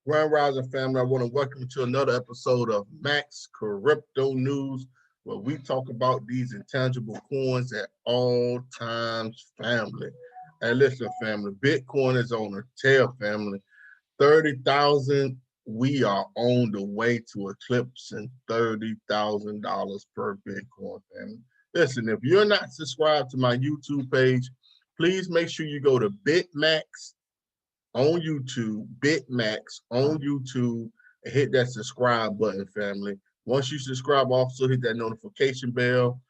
Grand Rising family, I want to welcome you to another episode of Max Crypto News, where we talk about these intangible coins at all times, family. And listen, family, Bitcoin is on a tear, family. 30,000, we are on the way to eclipsing $30,000 per Bitcoin, family. Listen, if you're not subscribed to my YouTube page, please make sure you go to Bittrex on YouTube, Bitmax on YouTube, and hit that subscribe button, family. Once you subscribe, also hit that notification bell.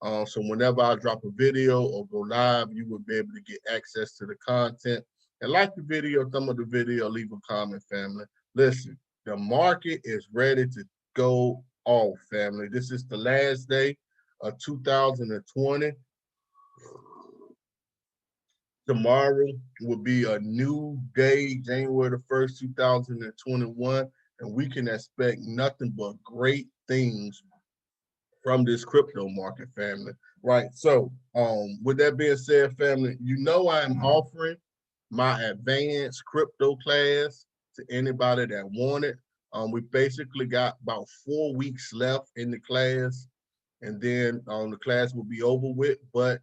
So whenever I drop a video or go live, you will be able to get access to the content. And like the video, thumb up the video, leave a comment, family. Listen, the market is ready to go off, family. This is the last day of 2020. Tomorrow will be a new day, January the 1st, 2021, and we can expect nothing but great things from this crypto market, family, right? So with that being said, family, you know I'm offering my advanced crypto class to anybody that want it. We basically got about 4 weeks left in the class, and then the class will be over with, but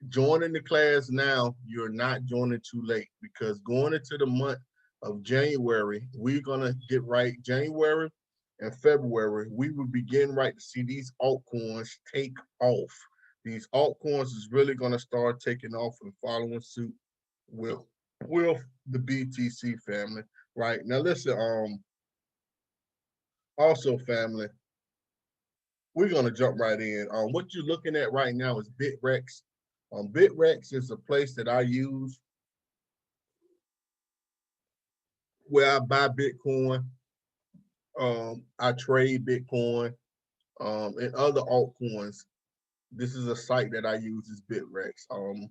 joining the class now, you're not joining too late, because going into the month of January, we're going to get right. January and February, we will begin right to see these altcoins take off. These altcoins is really going to start taking off and following suit with the BTC, family. Right now, listen, also, family, we're going to jump right in. What you're looking at right now is Bittrex. Bittrex is a place that I use where I buy Bitcoin, I trade Bitcoin, and other altcoins. This is a site that I use, is Bittrex.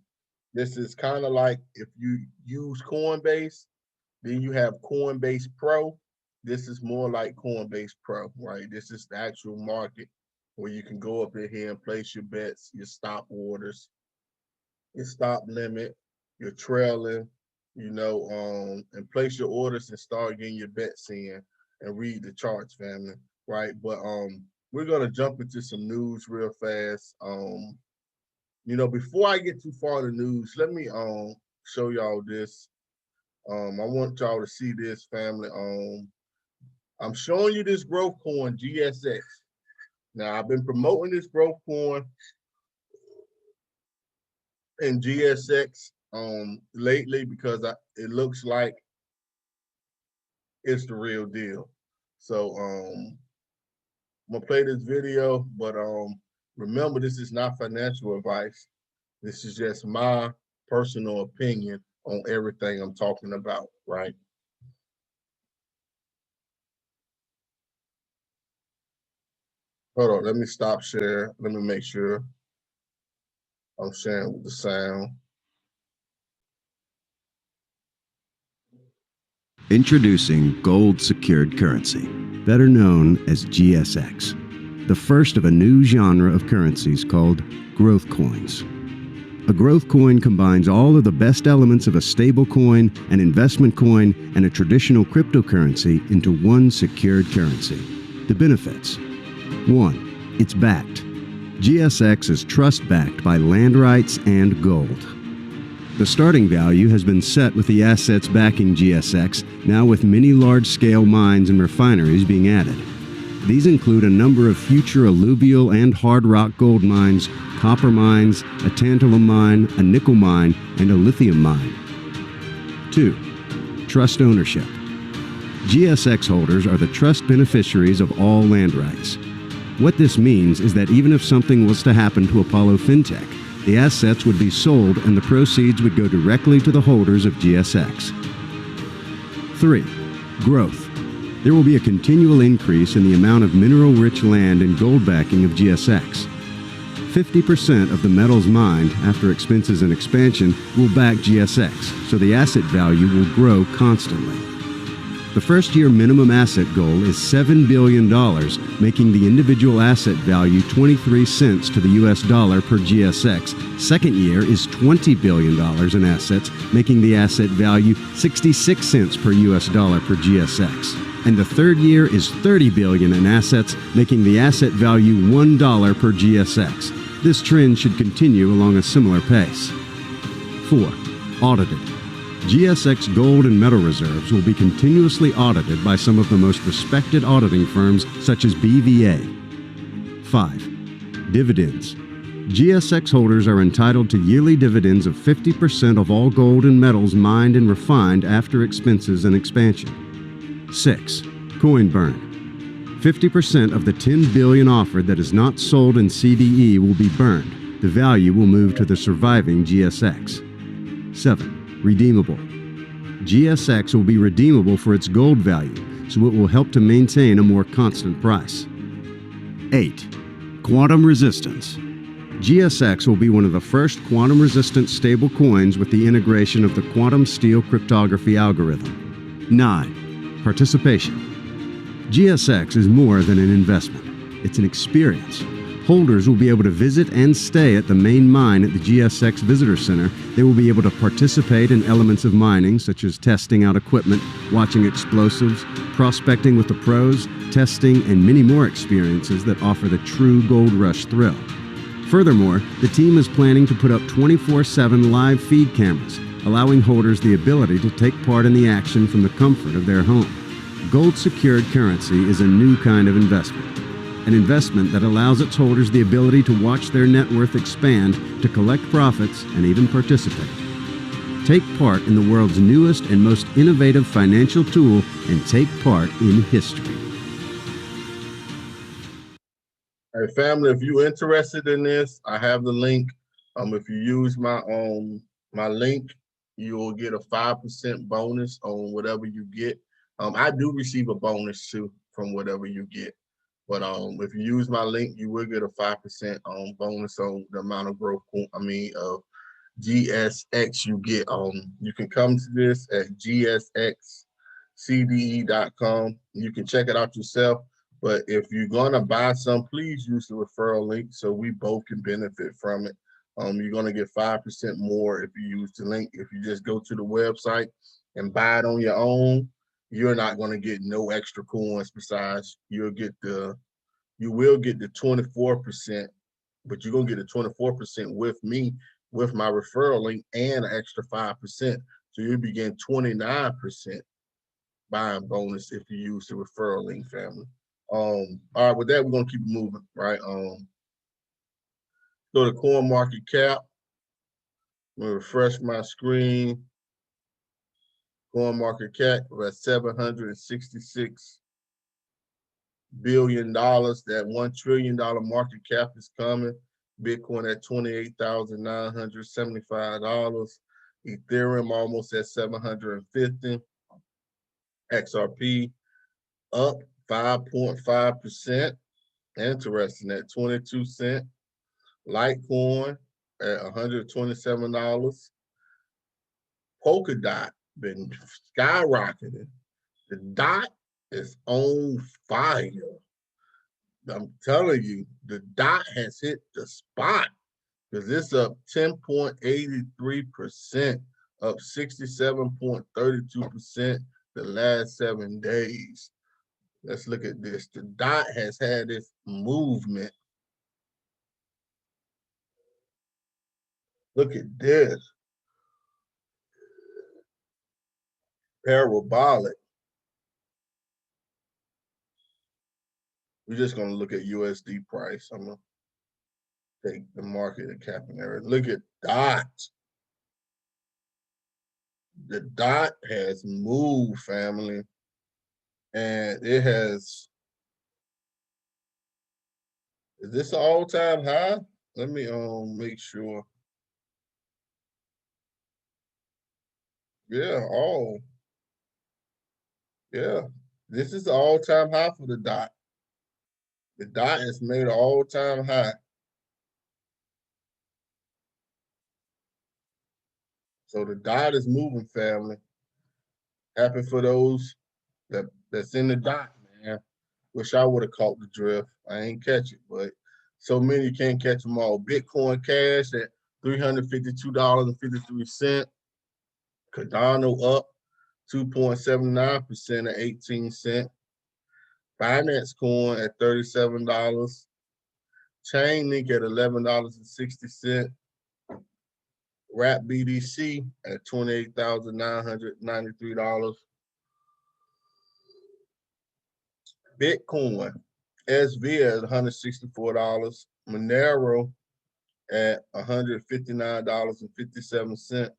This is kind of like if you use Coinbase, then you have Coinbase Pro. This is more like Coinbase Pro, right? This is the actual market where you can go up in here and place your bets, your stop orders, your stop limit, your trailing, and place your orders and start getting your bets in and read the charts, family, right? But we're gonna jump into some news real fast. Before I get too far in the news, let me show y'all this. I want y'all to see this, family. I'm showing you this growth coin, GSX. Now, I've been promoting this growth coin in GSX lately because it looks like it's the real deal. So I'm gonna play this video, but remember, this is not financial advice. This is just my personal opinion on everything I'm talking about, right? Hold on, let me stop share. Let me make sure I'm sharing with the sound. Introducing gold secured currency, better known as GSX, the first of a new genre of currencies called growth coins. A growth coin combines all of the best elements of a stable coin, an investment coin, and a traditional cryptocurrency into one secured currency. The benefits: 1. It's backed. GSX is trust-backed by land rights and gold. The starting value has been set with the assets backing GSX, now with many large-scale mines and refineries being added. These include a number of future alluvial and hard rock gold mines, copper mines, a tantalum mine, a nickel mine, and a lithium mine. 2. Trust ownership. GSX holders are the trust beneficiaries of all land rights. What this means is that even if something was to happen to Apollo FinTech, the assets would be sold and the proceeds would go directly to the holders of GSX. 3. Growth. There will be a continual increase in the amount of mineral-rich land and gold backing of GSX. 50% of the metals mined after expenses and expansion will back GSX, so the asset value will grow constantly. The first-year minimum asset goal is $7 billion, making the individual asset value 23 cents to the U.S. dollar per GSX. Second year is $20 billion in assets, making the asset value 66 cents per U.S. dollar per GSX. And the third year is $30 billion in assets, making the asset value $1 per GSX. This trend should continue along a similar pace. 4. Audited. GSX gold and metal reserves will be continuously audited by some of the most respected auditing firms such as BVA. 5. Dividends. GSX holders are entitled to yearly dividends of 50% of all gold and metals mined and refined after expenses and expansion. 6. Coin burn. 50% of the $10 billion offered that is not sold in CDE will be burned. The value will move to the surviving GSX. 7. Redeemable. GSX will be redeemable for its gold value, so it will help to maintain a more constant price. 8. Quantum resistance. GSX will be one of the first quantum-resistant stable coins with the integration of the quantum steel cryptography algorithm. 9. Participation. GSX is more than an investment. It's an experience. Holders will be able to visit and stay at the main mine at the GSX Visitor Center. They will be able to participate in elements of mining, such as testing out equipment, watching explosives, prospecting with the pros, testing, and many more experiences that offer the true gold rush thrill. Furthermore, the team is planning to put up 24/7 live feed cameras, allowing holders the ability to take part in the action from the comfort of their home. Gold-secured currency is a new kind of investment. An investment that allows its holders the ability to watch their net worth expand, to collect profits, and even participate. Take part in the world's newest and most innovative financial tool and take part in history. All right, family, if you're interested in this, I have the link. If you use my link, you will get a 5% bonus on whatever you get. I do receive a bonus too from whatever you get. But if you use my link, you will get a 5% bonus on the amount of growth, of GSX you get. You can come to this at gsxcde.com. You can check it out yourself. But if you're gonna buy some, please use the referral link so we both can benefit from it. You're gonna get 5% more if you use the link. If you just go to the website and buy it on your own, you're not going to get no extra coins. Besides, you will get the 24%, but you're going to get the 24% with me, with my referral link, and an extra 5%. So you'll be getting 29% buying bonus if you use the referral link, family. All right, with that, we're going to keep it moving, right? Go to CoinMarketCap. I'm going to refresh my screen. CoinMarketCap, we're at $766 billion. That $1 trillion market cap is coming. Bitcoin at $28,975. Ethereum almost at $750. XRP up 5.5%. Interesting, at 22 cents. Litecoin at $127. Polkadot been skyrocketing. The dot is on fire. I'm telling you, the dot has hit the spot because it's up 10.83%, up 67.32% the last 7 days. Let's look at this. The dot has had this movement. Look at this. Parabolic. We're just going to look at USD price. I'm going to take the market and cap and everything. Look at DOT. The DOT has moved, family. And it has, is this an all-time high? Let me make sure. Yeah, yeah. This is the all-time high for the DOT. The DOT has made an all-time high. So the DOT is moving, family. Happy for those that's in the dock, man. Wish I would have caught the drift. I ain't catch it, but so many can't catch them all. Bitcoin Cash at $352.53. Cardano up 2.79% at 18 cents. Binance Coin at $37. Chainlink at $11.60. Wrap BDC at $28,993. Bitcoin SV at $164. Monero at $159.57.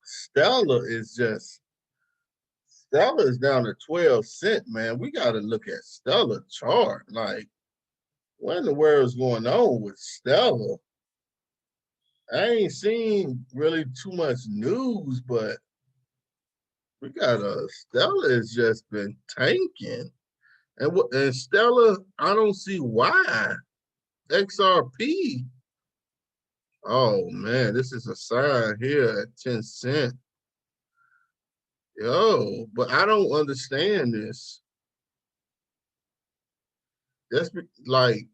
Stellar is down to 12 cents, man. We got to look at Stellar chart. Like, what in the world is going on with Stellar? I ain't seen really too much news, but we got Stellar has just been tanking. And Stellar, I don't see why. XRP. Oh man, this is a sign here at 10 cents. Yo, but I don't understand this. That's like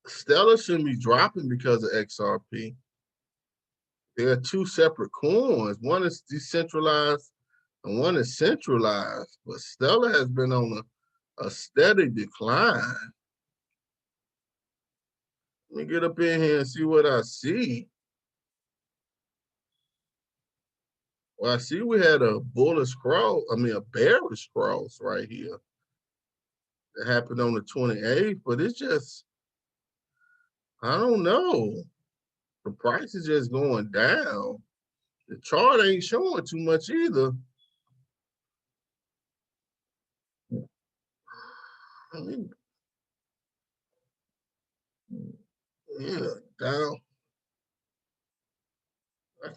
Stellar shouldn't be dropping because of XRP. There are two separate coins. One is decentralized and one is centralized. But Stellar has been on a steady decline. Let me get up in here and see what I see. Well, I see we had a bearish cross right here. It happened on the 28th, but it's just, I don't know. The price is just going down. The chart ain't showing too much either. I mean, yeah, down. I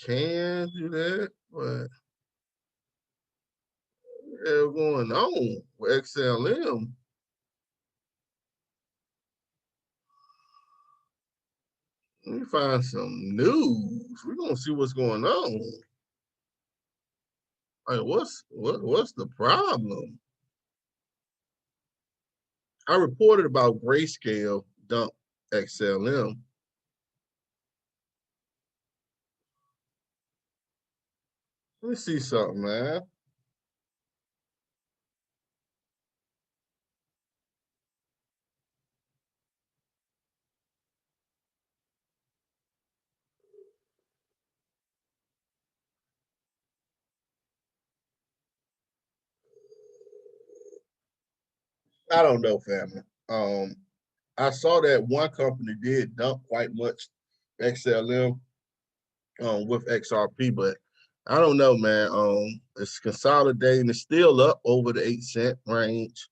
can do that, but what's going on with XLM? Let me find some news. We're gonna see what's going on. Like, what's the problem? I reported about Grayscale dump XLM. Let me see something, man. I don't know, family. I saw that one company did dump quite much XLM with XRP, but I don't know, man. It's consolidating. It's still up over the 8 cent range.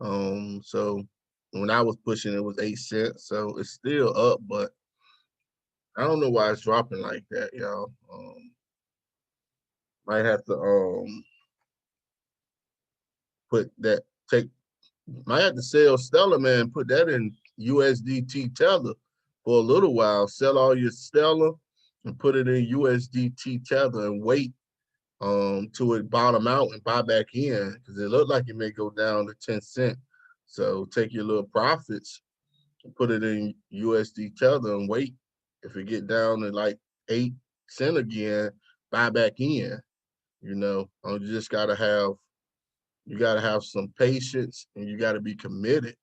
So when I was pushing, it was 8 cents. So it's still up, but I don't know why it's dropping like that, y'all. Might have to might have to sell Stellar, man, put that in USDT Tether for a little while. Sell all your Stellar and put it in USDT Tether and wait till it bottom out and buy back in, because it looked like it may go down to 10 cents. So take your little profits and put it in USD Tether and wait. If it get down to like 8 cents again, buy back in. You just gotta have some patience, and you gotta be committed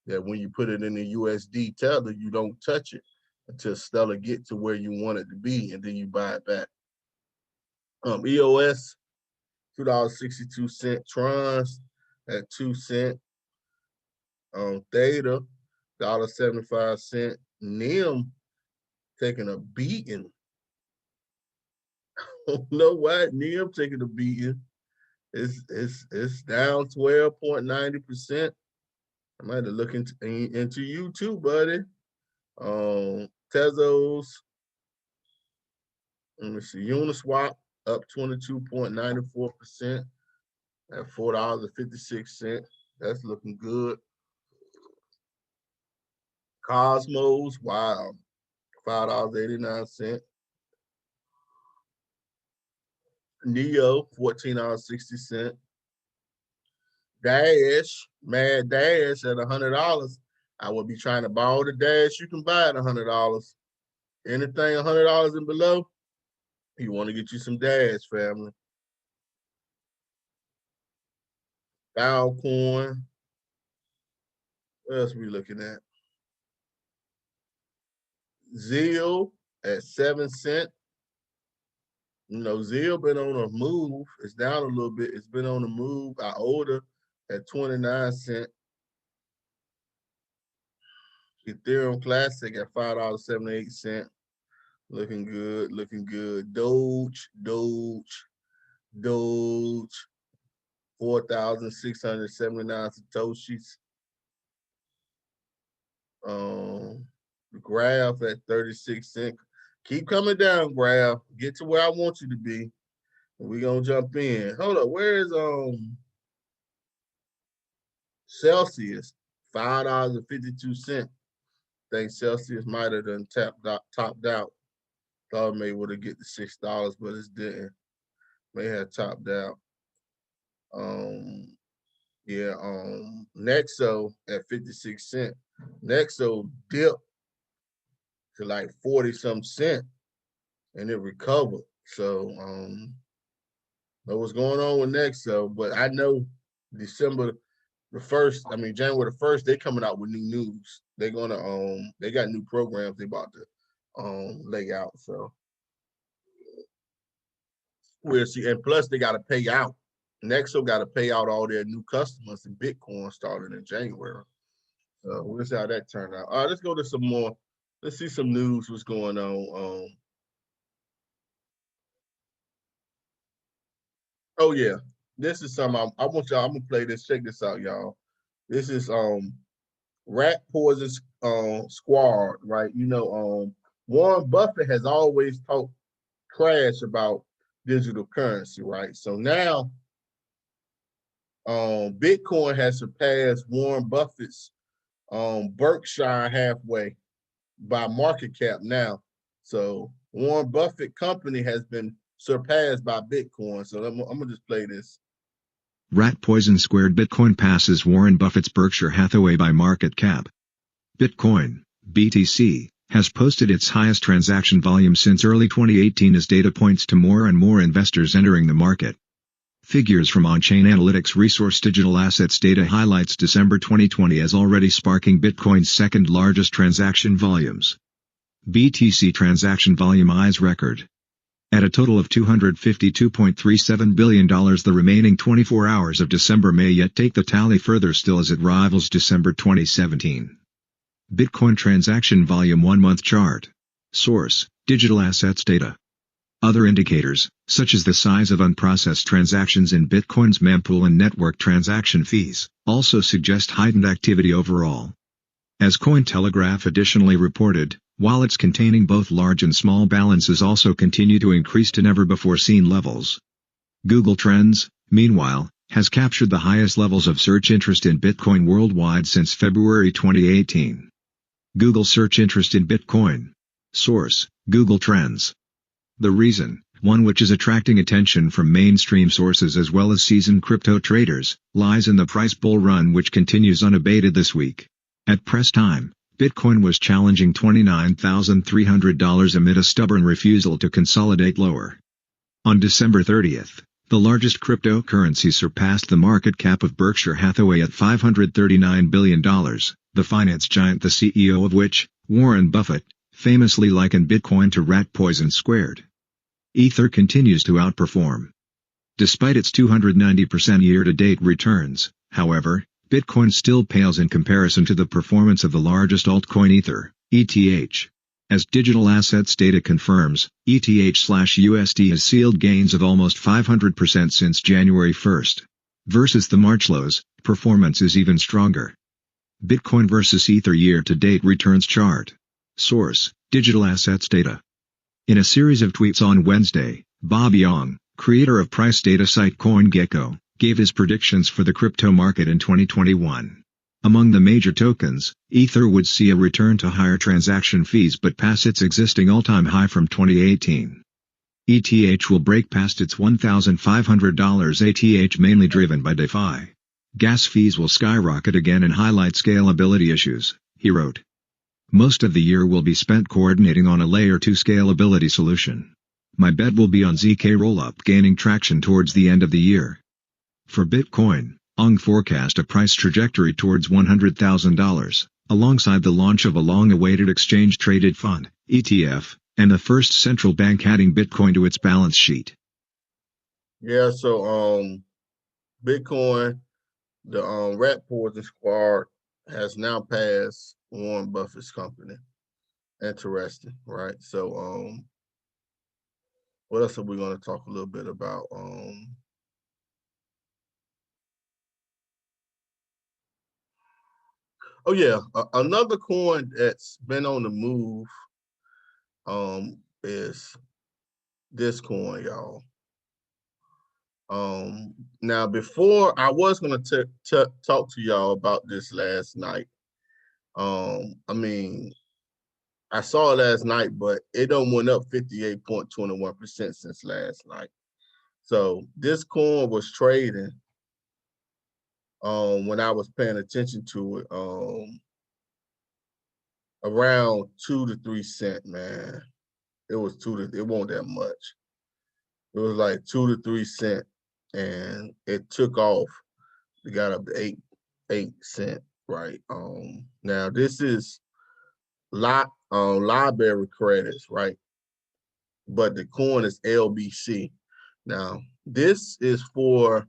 that when you put it in the USD Tether, you don't touch it until Stellar get to where you want it to be, and then you buy it back. EOS, $2.62. Trons at 2 cents. Theta, $1.75. NIM taking a beating. I don't know why NIM taking a beating. It's down 12.90%. I might have to look into you too, buddy. Tezos, let me see. Uniswap up 22.94% at $4.56. That's looking good. Cosmos, wow, $5.89. NEO, $14.60. Dash, Mad Dash at $100. I would be trying to borrow the Dash you can buy at $100. Anything $100 and below, you want to get you some Dash, family. Filecoin. What else we looking at? Zeal at 7 cents. You know, Zeal been on a move. It's down a little bit. It's been on a move. IOTA at 29 cents. Ethereum Classic at $5.78. Looking good, looking good. Doge, 4,679 Satoshis. The graph at 36 cents. Keep coming down, graph. Get to where I want you to be. And we're gonna jump in. Hold up, where is Celsius? $5.52. I think Celsius might have done topped out. Thought maybe would have get the $6, but it didn't. May have topped out. NEXO at 56 cents. NEXO dipped to like 40-some cents and it recovered. So know what's going on with NEXO, but I know January the 1st, they coming out with new news. They're gonna they got new programs they about to lay out. So we'll see. And plus they gotta pay out. NEXO gotta pay out all their new customers in Bitcoin starting in January. So we'll see how that turned out. All right, let's go to some more. Let's see some news, what's going on. Oh yeah, this is something I want y'all. I'm gonna play this. Check this out, y'all. This is Rat Poison Squad, right? You know, Warren Buffett has always talked trash about digital currency, right? So now Bitcoin has surpassed Warren Buffett's Berkshire Hathaway by market cap now. So Warren Buffett company has been surpassed by Bitcoin. So I'm gonna just play this. Rat Poison Squared Bitcoin passes Warren Buffett's Berkshire Hathaway by market cap. Bitcoin, BTC, has posted its highest transaction volume since early 2018 as data points to more and more investors entering the market. Figures from on-chain analytics resource Digital Assets data highlights December 2020 as already sparking Bitcoin's second largest transaction volumes. BTC transaction volume eyes record. At a total of $252.37 billion, the remaining 24 hours of December may yet take the tally further still as it rivals December 2017. Bitcoin transaction volume 1-month chart. Source, Digital Assets data. Other indicators, such as the size of unprocessed transactions in Bitcoin's mempool and network transaction fees, also suggest heightened activity overall. As Cointelegraph additionally reported, wallets containing both large and small balances also continue to increase to never-before-seen levels. Google Trends, meanwhile, has captured the highest levels of search interest in Bitcoin worldwide since February 2018. Google search interest in Bitcoin. Source, Google Trends. The reason, one which is attracting attention from mainstream sources as well as seasoned crypto traders, lies in the price bull run which continues unabated this week. At press time, Bitcoin was challenging $29,300 amid a stubborn refusal to consolidate lower. On December 30th, the largest cryptocurrency surpassed the market cap of Berkshire Hathaway at $539 billion, the finance giant the CEO of which, Warren Buffett, famously likened Bitcoin to rat poison squared. Ether continues to outperform. Despite its 290% year-to-date returns, however, Bitcoin still pales in comparison to the performance of the largest altcoin Ether, ETH. As Digital Assets data confirms, ETH/USD has sealed gains of almost 500% since January 1st. Versus the March lows, performance is even stronger. Bitcoin versus Ether year-to-date returns chart. Source, Digital Assets data. In a series of tweets on Wednesday, Bob Young, creator of price data site CoinGecko, gave his predictions for the crypto market in 2021. Among the major tokens, Ether would see a return to higher transaction fees but pass its existing all-time high from 2018. ETH will break past its $1,500 ATH mainly driven by DeFi. Gas fees will skyrocket again and highlight scalability issues, he wrote. Most of the year will be spent coordinating on a Layer 2 scalability solution. My bet will be on ZK rollup gaining traction towards the end of the year. For Bitcoin, Ong forecast a price trajectory towards $100,000, alongside the launch of a long-awaited exchange-traded fund, ETF, and the first central bank adding Bitcoin to its balance sheet. Yeah, so Bitcoin, the rat poison squad has now passed Warren Buffett's company. Interesting, right? So what else are we going to talk a little bit about? Oh yeah, another coin that's been on the move is this coin, y'all. Now before I was gonna talk to y'all about this last night. I mean, I saw it last night, but it done went up 58.21% since last night. So this coin was trading when I was paying attention to it around 2 to 3 cent, man. It was it wasn't that much. It was like 2 to 3 cent, and it took off. It got up to 8 cent, right? Now this is library credits, right? But the coin is LBC. Now this is for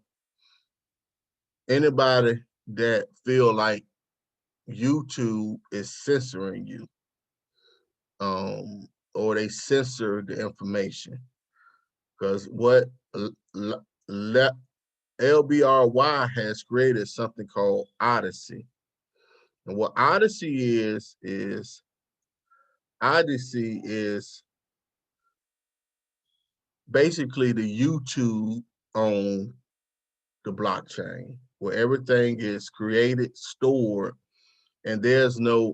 anybody that feel like YouTube is censoring you, or they censor the information. Because what LBRY has created something called Odyssey. And what Odyssey is basically the YouTube on the blockchain, where everything is created, stored, and there's no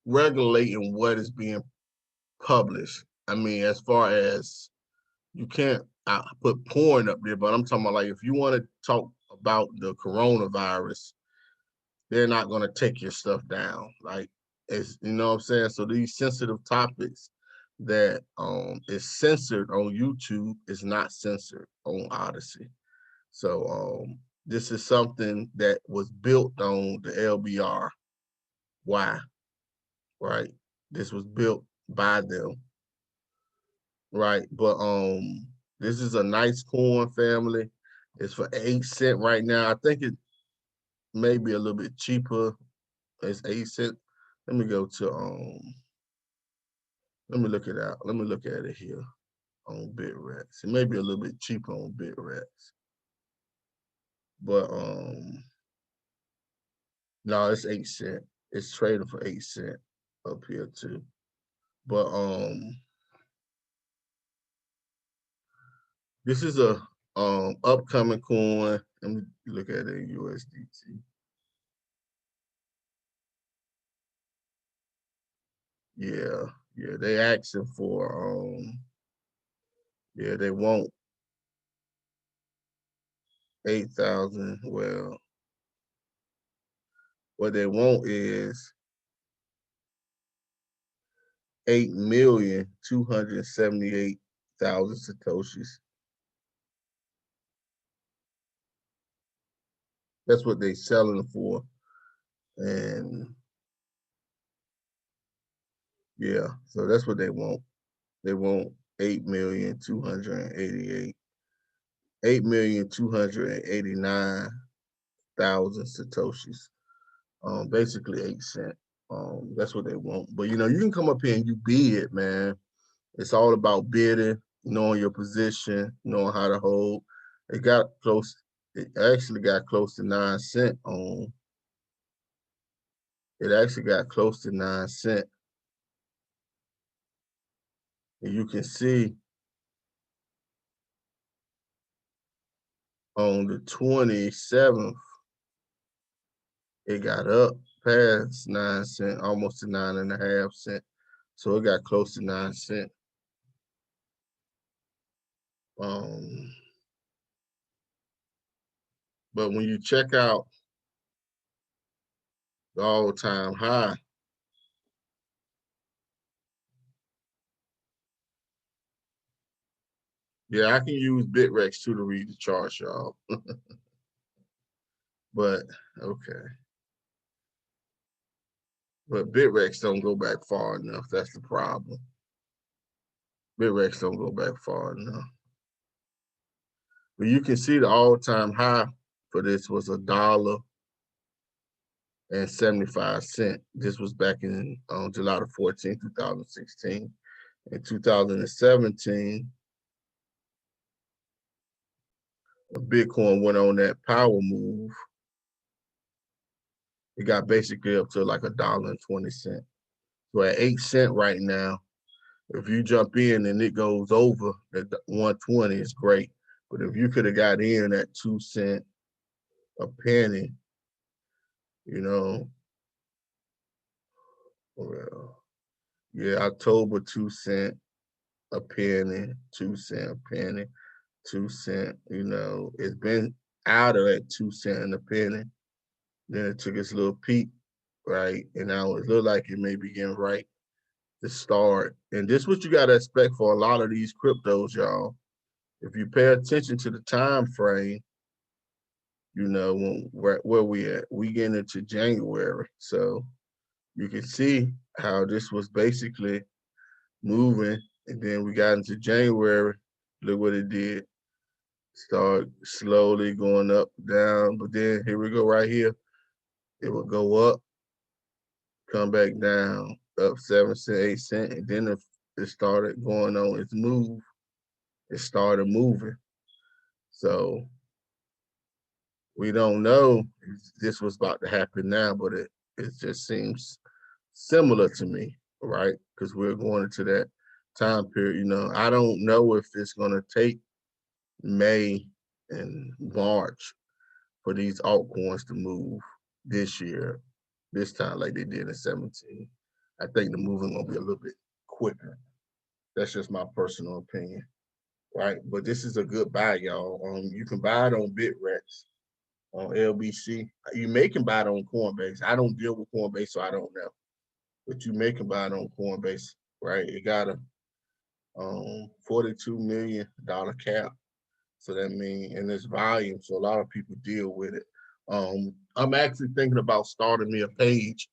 regulating what is being published. I mean, as far as you can't put porn up there, but I'm talking about like if you want to talk about the coronavirus, they're not going to take your stuff down. Like, it's, you know what I'm saying? So these sensitive topics that is censored on YouTube is not censored on Odyssey. So this is something that was built on the LBR. Why? Right? This was built by them. Right. But this is a nice coin, family. It's for 8 cent right now. I think it may be a little bit cheaper. It's 8 cent. Let me go to let me look it out. Let me look at it here on Bittrex. It may be a little bit cheaper on Bittrex. But no, it's 8 cent. It's trading for 8 cent up here too. But this is a upcoming coin. Let me look at it in USDT. Yeah, yeah, they asking for yeah, they want 8,000. Well, what they want is 8,278,000 satoshis. That's what they selling for. And yeah, so that's what they want. They want 8,289,000 satoshis. Basically 8 cent. That's what they want. But you know, you can come up here and you bid, man. It's all about bidding, knowing your position, knowing how to hold. It got close. It actually got close to 9 cent on. It actually got close to 9 cent. And you can see on the 27th, it got up past 9 cent, almost to 9.5 cent. So it got close to 9 cent. But when you check out the all-time high, yeah, I can use Bittrex too to read the charts, y'all. But okay. But Bittrex don't go back far enough. That's the problem. Bittrex don't go back far enough. But you can see the all-time high for this was $1.75. This was back in July the 14th, 2016. In 2017, Bitcoin went on that power move. It got basically up to like $1.20. So at 8 cents right now, if you jump in and it goes over at 120, it's great. But if you could have got in at 2 cents a penny, you know, well, yeah, October 2 cents a penny, 2 cents a penny, 2 cents, you know, it's been out of that 2 cents a penny. Then it took its little peak, right? And now it looked like it may be getting right to start. And this is what you got to expect for a lot of these cryptos, y'all. If you pay attention to the time frame, you know, where we at, we getting into January. So you can see how this was basically moving. And then we got into January. Look what it did. Start slowly going up, down. But then here we go right here. It will go up, come back down, up 7 cents, 8 cents. And then it started going on its move. It started moving. So we don't know if this was about to happen now, but it just seems similar to me, right? Because we're going into that time period. You know, I don't know if it's going to take May and March for these altcoins to move this year, this time like they did in 17. I think the moving will be a little bit quicker. That's just my personal opinion, right? But this is a good buy, y'all. You can buy it on Bittrex, on LBC. You may can buy it on Coinbase. I don't deal with Coinbase, so I don't know. But you may can buy it on Coinbase, right? It got a $42 million cap. So that means, and it's volume, so a lot of people deal with it. I'm actually thinking about starting me a page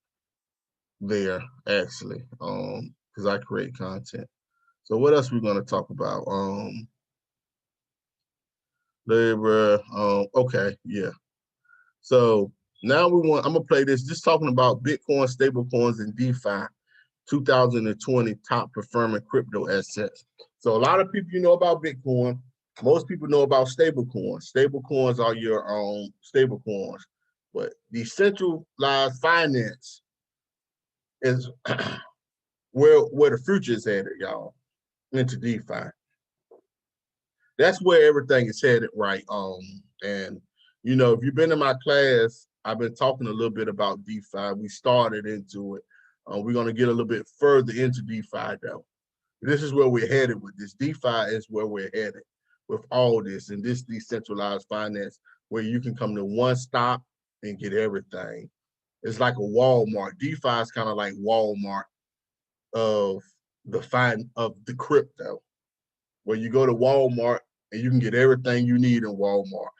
there, actually, because I create content. So what else we're gonna talk about? Labor. Okay, yeah. So now I'm gonna play this, just talking about Bitcoin, stable coins, and DeFi 2020 top performing crypto assets. So a lot of people, you know about Bitcoin. Most people know about stable coins. Stable coins are your stable coins. But decentralized finance is where the future is headed, y'all, into DeFi. That's where everything is headed, right? And you know, if you've been in my class, I've been talking a little bit about DeFi. We started into it. We're gonna get a little bit further into DeFi though. This is where we're headed with this. DeFi is where we're headed with all this, and this decentralized finance where you can come to one stop and get everything. It's like a Walmart. DeFi is kind of like Walmart of the crypto, where you go to Walmart and you can get everything you need in Walmart.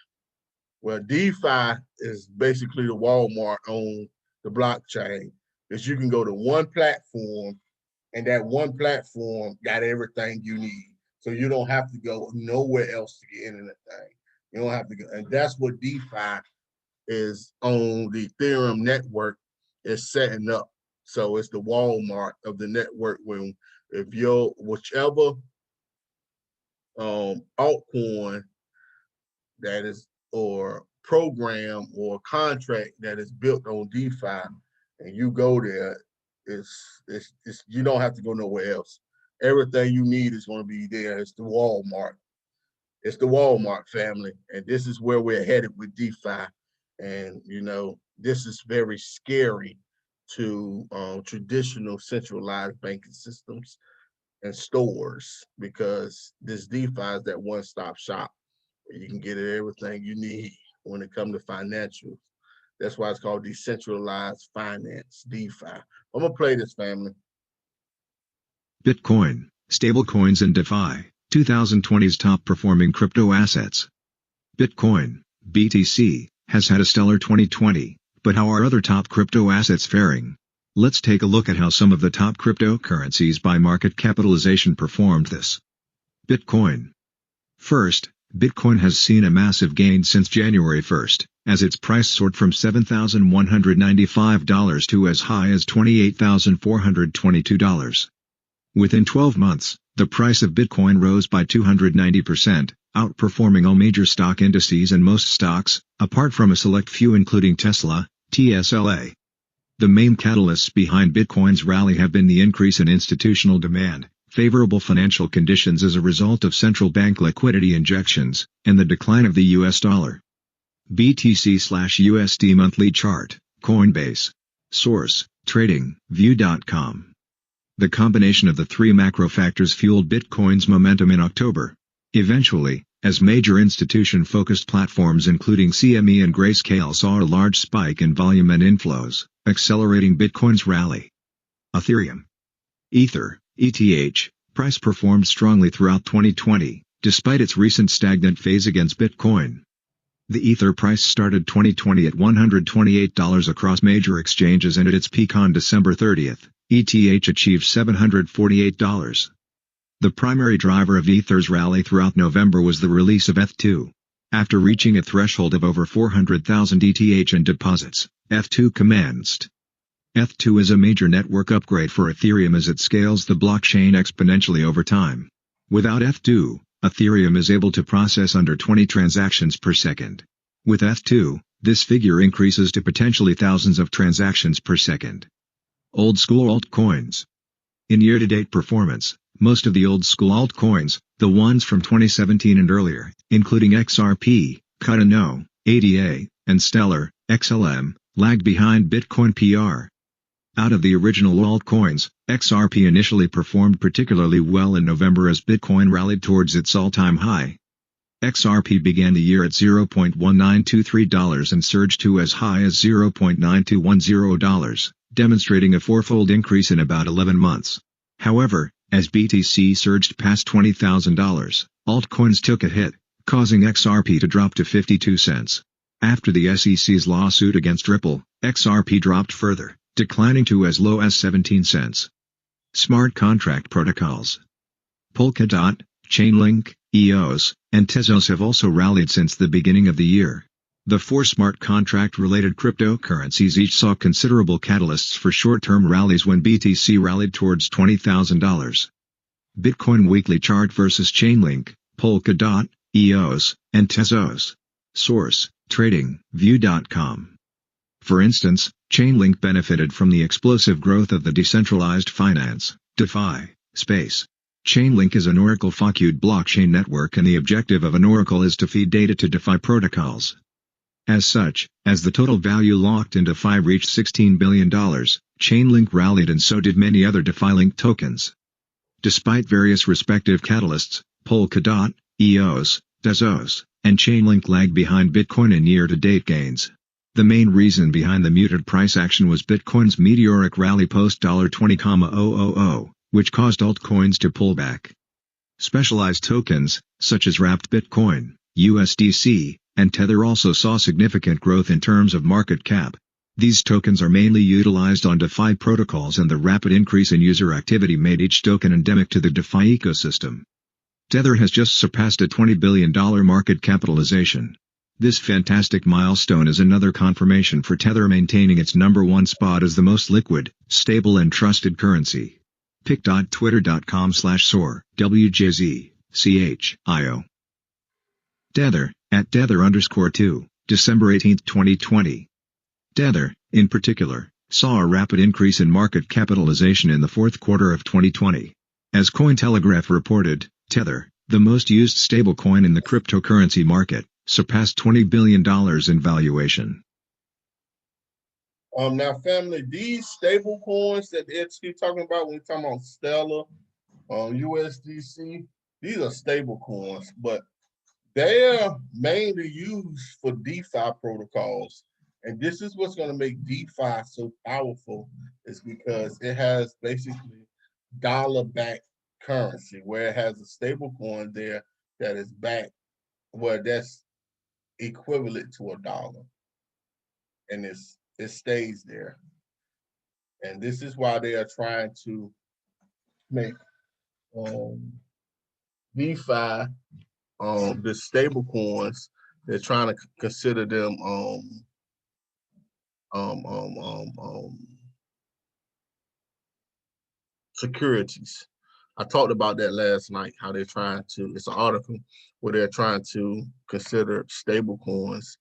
Well, DeFi is basically the Walmart on the blockchain, is you can go to one platform and that one platform got everything you need. So you don't have to go nowhere else to get into that thing. You don't have to go. And that's what DeFi is on the Ethereum network is setting up. So it's the Walmart of the network when if you're whichever altcoin that is or program or contract that is built on DeFi and you go there, it's you don't have to go nowhere else. Everything you need is going to be there. It's the Walmart. It's the Walmart family. And this is where we're headed with DeFi. And you know, this is very scary to traditional centralized banking systems and stores because this DeFi is that one-stop shop. You can get everything you need when it comes to financials. That's why it's called decentralized finance, DeFi. I'm gonna play this, family. Bitcoin, stablecoins and DeFi, 2020's top performing crypto assets. Bitcoin, BTC, has had a stellar 2020, but how are other top crypto assets faring? Let's take a look at how some of the top cryptocurrencies by market capitalization performed this. Bitcoin. First, Bitcoin has seen a massive gain since January 1st, as its price soared from $7,195 to as high as $28,422. Within 12 months, the price of Bitcoin rose by 290%, outperforming all major stock indices and most stocks, apart from a select few including Tesla, TSLA. The main catalysts behind Bitcoin's rally have been the increase in institutional demand, favorable financial conditions as a result of central bank liquidity injections, and the decline of the US dollar. BTC/USD monthly chart, Coinbase. Source, Trading, View.com. The combination of the three macro factors fueled Bitcoin's momentum in October. Eventually, as major institution-focused platforms including CME and Grayscale saw a large spike in volume and inflows, accelerating Bitcoin's rally. Ethereum. Ether, ETH, price performed strongly throughout 2020, despite its recent stagnant phase against Bitcoin. The Ether price started 2020 at $128 across major exchanges, and at its peak on December 30th, ETH achieved $748. The primary driver of Ether's rally throughout November was the release of ETH2. After reaching a threshold of over 400,000 ETH in deposits, ETH2 commenced. ETH2 is a major network upgrade for Ethereum as it scales the blockchain exponentially over time. Without ETH2, Ethereum is able to process under 20 transactions per second. With ETH2, this figure increases to potentially thousands of transactions per second. Old school altcoins. In year-to-date performance, most of the old-school altcoins, the ones from 2017 and earlier, including XRP, Cardano, ADA, and Stellar, XLM, lagged behind Bitcoin PR. Out of the original altcoins, XRP initially performed particularly well in November as Bitcoin rallied towards its all-time high. XRP began the year at $0.1923 and surged to as high as $0.9210, demonstrating a fourfold increase in about 11 months. However, as BTC surged past $20,000, altcoins took a hit, causing XRP to drop to 52 cents. After the SEC's lawsuit against Ripple, XRP dropped further, declining to as low as 17 cents. Smart contract protocols. Polkadot, Chainlink, EOS, and Tezos have also rallied since the beginning of the year. The four smart contract-related cryptocurrencies each saw considerable catalysts for short-term rallies when BTC rallied towards $20,000. Bitcoin weekly chart versus Chainlink, Polkadot, EOS, and Tezos. Source, Trading, View.com. For instance, Chainlink benefited from the explosive growth of the decentralized finance, DeFi, space. Chainlink is an Oracle-focused blockchain network, and the objective of an Oracle is to feed data to DeFi protocols. As such, as the total value locked in DeFi reached $16 billion, Chainlink rallied, and so did many other DeFi-linked tokens. Despite various respective catalysts, Polkadot, EOS, Tezos, and Chainlink lagged behind Bitcoin in year-to-date gains. The main reason behind the muted price action was Bitcoin's meteoric rally post $20,000, which caused altcoins to pull back. Specialized tokens, such as Wrapped Bitcoin, USDC, and Tether also saw significant growth in terms of market cap. These tokens are mainly utilized on DeFi protocols, and the rapid increase in user activity made each token endemic to the DeFi ecosystem. Tether has just surpassed a $20 billion market capitalization. This fantastic milestone is another confirmation for Tether maintaining its #1 spot as the most liquid, stable and trusted currency. pic.twitter.com/SOR, WJZCHIO. Tether, at Tether_2, December 18, 2020. Tether, in particular, saw a rapid increase in market capitalization in the fourth quarter of 2020. As Cointelegraph reported, Tether, the most used stablecoin in the cryptocurrency market, surpassed $20 billion in valuation. Now, family, these stable coins that Ed's talking about when we're talking about Stellar, USDC, these are stable coins, but They're mainly used for DeFi protocols. And this is what's going to make DeFi so powerful, is because it has basically dollar-backed currency, where it has a stable coin there that is backed, where that's equivalent to a dollar. And it stays there. And this is why they are trying to make DeFi, the stable coins. They're trying to consider them securities. I talked about that last night, how they're trying to, it's an article where they're trying to consider stable coins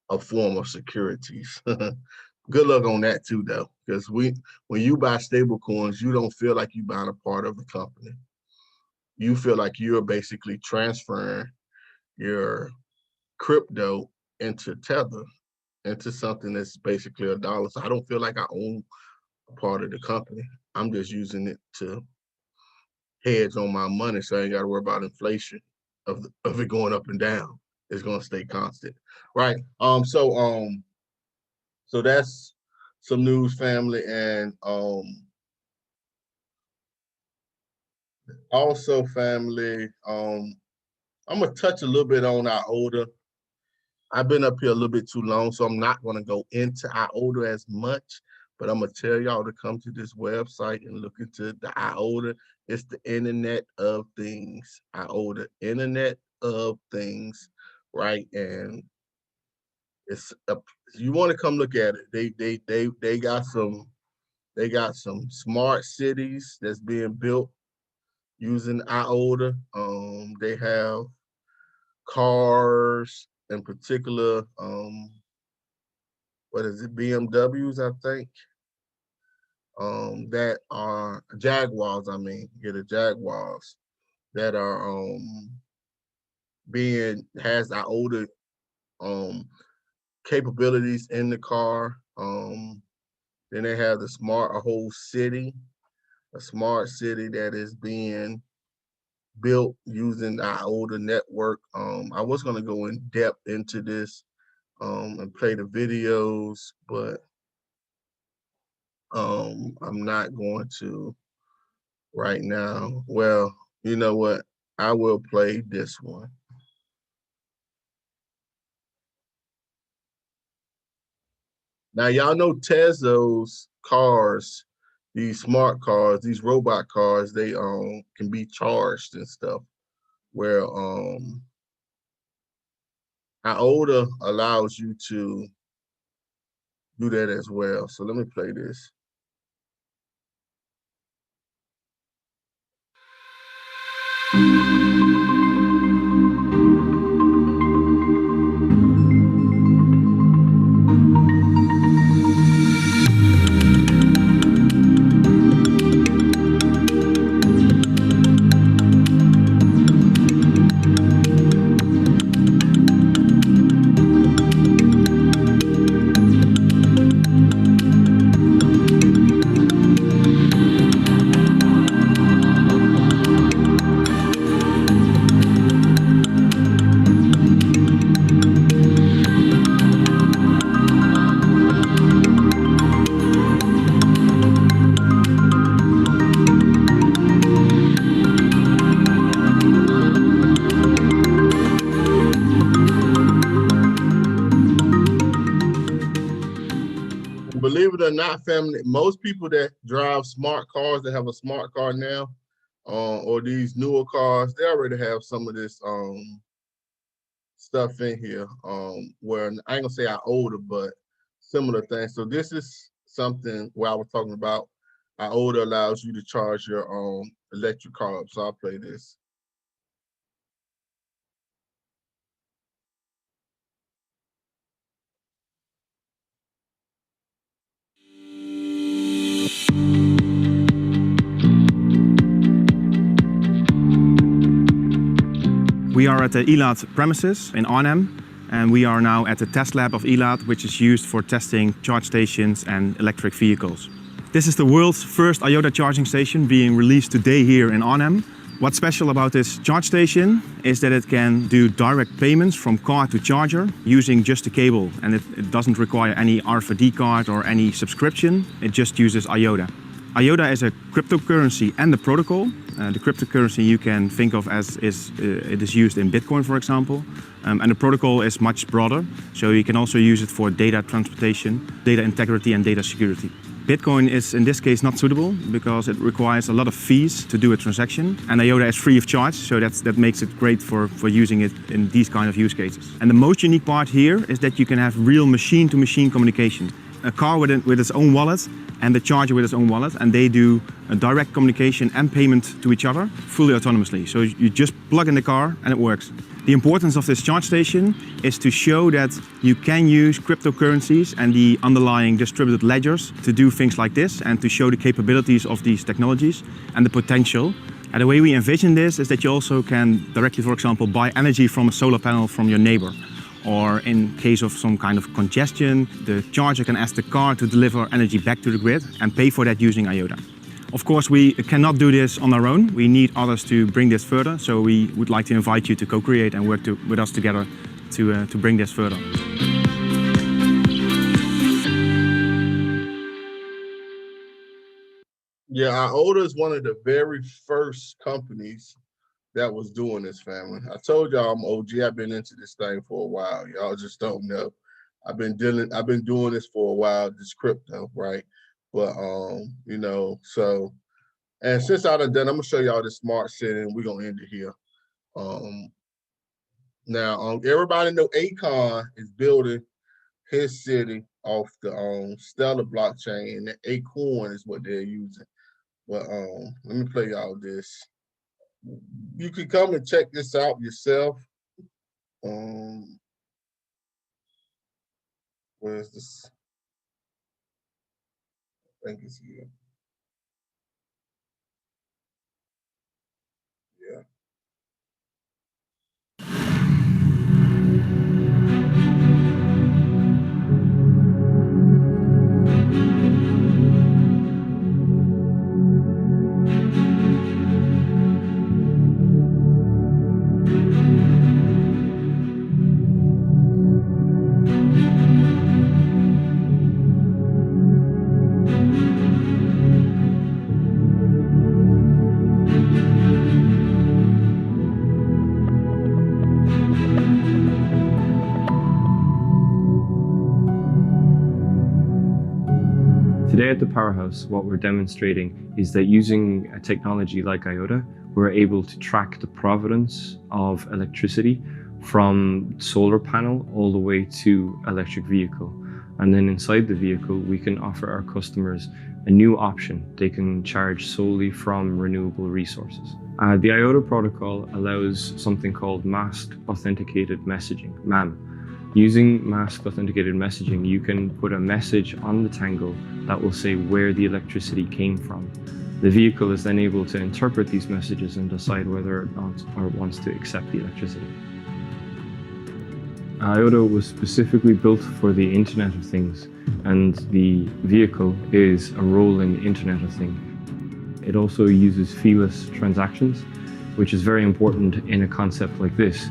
a form of securities. Good luck on that too, though, because when you buy stable coins, you don't feel like you're buying a part of the company. You feel like you're basically transferring your crypto into Tether, into something that's basically a dollar. So I don't feel like I own a part of the company. I'm just using it to hedge on my money, so I ain't got to worry about inflation of it going up and down. It's going to stay constant, right? So that's some news, family, and also, family, I'm gonna touch a little bit on IOTA. I've been up here a little bit too long, so I'm not gonna go into IOTA as much, but I'm gonna tell y'all to come to this website and look into the IOTA. It's the Internet of Things. IOTA, Internet of Things, right? And you want to come look at it. They got some smart cities that's being built using IOTA. They have cars in particular, what is it, BMWs, I think, that are Jaguars, the Jaguars that are has IOTA capabilities in the car. Then they have a smart city that is being built using the IOTA network. I was gonna go in depth into this and play the videos, but I'm not going to right now. Well, you know what? I will play this one. Now, y'all know Tesla's cars, these smart cars, these robot cars, they can be charged and stuff. Where IOTA allows you to do that as well. So let me play this. Believe it or not, family, most people that drive smart cars, that have a smart car now, or these newer cars, they already have some of this stuff in here. Where I ain't gonna say IOTA, but similar things. So this is something where I was talking about. IOTA allows you to charge your electric car up. So I'll play this. We are at the Elad premises in Arnhem, and we are now at the test lab of Elad, which is used for testing charge stations and electric vehicles. This is the world's first IOTA charging station being released today here in Arnhem. What's special about this charge station is that it can do direct payments from car to charger using just a cable, and it doesn't require any RFID card or any subscription. It just uses IOTA. IOTA is a cryptocurrency and a protocol. The cryptocurrency you can think of as it is used in Bitcoin, for example, and the protocol is much broader, so you can also use it for data transportation, data integrity, and data security. Bitcoin is in this case not suitable because it requires a lot of fees to do a transaction, and IOTA is free of charge, so that makes it great for using it in these kind of use cases. And the most unique part here is that you can have real machine-to-machine communication. A car with its own wallet and the charger with its own wallet, and they do a direct communication and payment to each other fully autonomously. So you just plug in the car and it works. The importance of this charge station is to show that you can use cryptocurrencies and the underlying distributed ledgers to do things like this, and to show the capabilities of these technologies and the potential. And the way we envision this is that you also can directly, for example, buy energy from a solar panel from your neighbor. Or in case of some kind of congestion, the charger can ask the car to deliver energy back to the grid and pay for that using IOTA. Of course, we cannot do this on our own. We need others to bring this further. So we would like to invite you to co-create and work with us together to bring this further. Yeah, IOTA is one of the very first companies that was doing this, family. I told y'all I'm OG. I've been into this thing for a while. Y'all just don't know. I've been doing this for a while, this crypto, right? But you know, so, and since I done, I'm gonna show y'all the smart city, and we're gonna end it here. Now, everybody know Akon is building his city off the Stellar blockchain, and the Acorn is what they're using. But let me play y'all this. You can come and check this out yourself. Where's this? I think it's here. Yeah. Today at the Powerhouse, what we're demonstrating is that using a technology like IOTA, we're able to track the provenance of electricity from solar panel all the way to electric vehicle. And then inside the vehicle, we can offer our customers a new option. They can charge solely from renewable resources. The IOTA protocol allows something called masked authenticated messaging, MAM. Using masked authenticated messaging, you can put a message on the tangle that will say where the electricity came from. The vehicle is then able to interpret these messages and decide whether or not it wants to accept the electricity. IOTA was specifically built for the Internet of Things, and the vehicle is a rolling Internet of Things. It also uses feeless transactions, which is very important in a concept like this.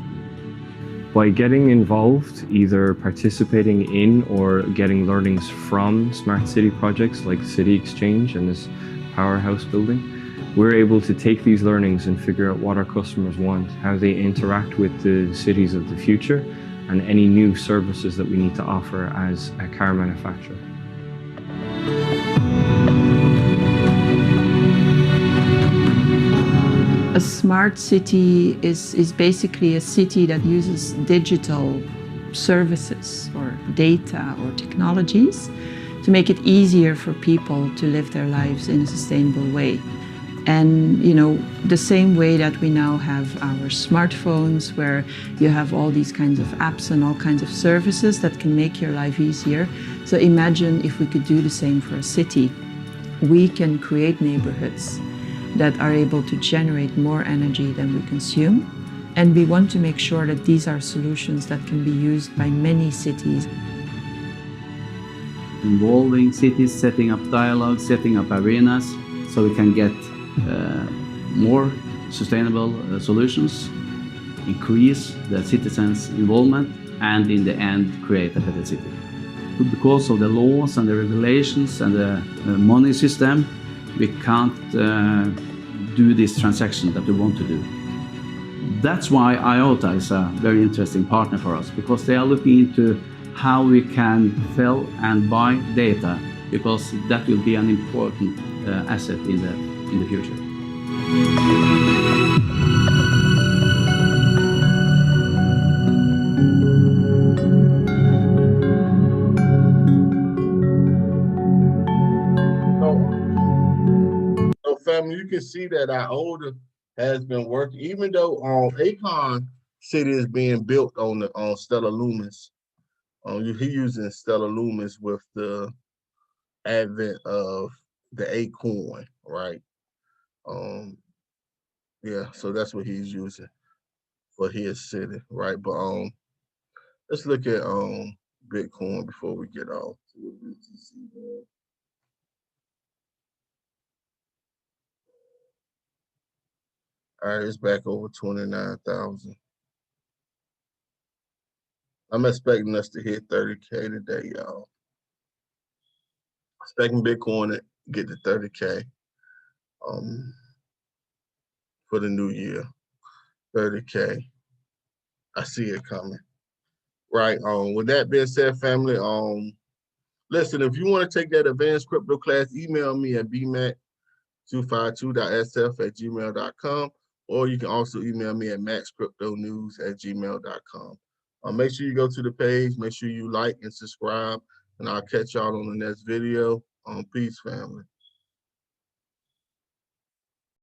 By getting involved, either participating in or getting learnings from smart city projects like City Exchange and this Powerhouse building, we're able to take these learnings and figure out what our customers want, how they interact with the cities of the future, and any new services that we need to offer as a car manufacturer. A smart city is basically a city that uses digital services or data or technologies to make it easier for people to live their lives in a sustainable way. And the same way that we now have our smartphones, where you have all these kinds of apps and all kinds of services that can make your life easier. So imagine if we could do the same for a city. We can create neighborhoods that are able to generate more energy than we consume. And we want to make sure that these are solutions that can be used by many cities. Involving cities, setting up dialogues, setting up arenas, so we can get more sustainable solutions, increase the citizens' involvement, and in the end create a better city. Because of the laws and the regulations and the money system, we can't do this transaction that we want to do. That's why IOTA is a very interesting partner for us, because they are looking into how we can sell and buy data, because that will be an important asset in the future. So family, you can see that IOTA has been working, even though Akon City is being built on Stellar Lumens. He using Stellar Lumens with the advent of the Acorn, right? Yeah, so that's what he's using for his city, right? But let's look at Bitcoin before we get off. All right, it's back over 29,000. I'm expecting us to hit 30K today, y'all. Expecting Bitcoin to get to 30K for the new year. 30K. I see it coming. Right. With that being said, family, listen, if you want to take that advanced crypto class, email me at bmac252.sf@gmail.com, or you can also email me at maxcryptonews@gmail.com. Make sure you go to the page, make sure you like and subscribe, and I'll catch y'all on the next video. Peace, family.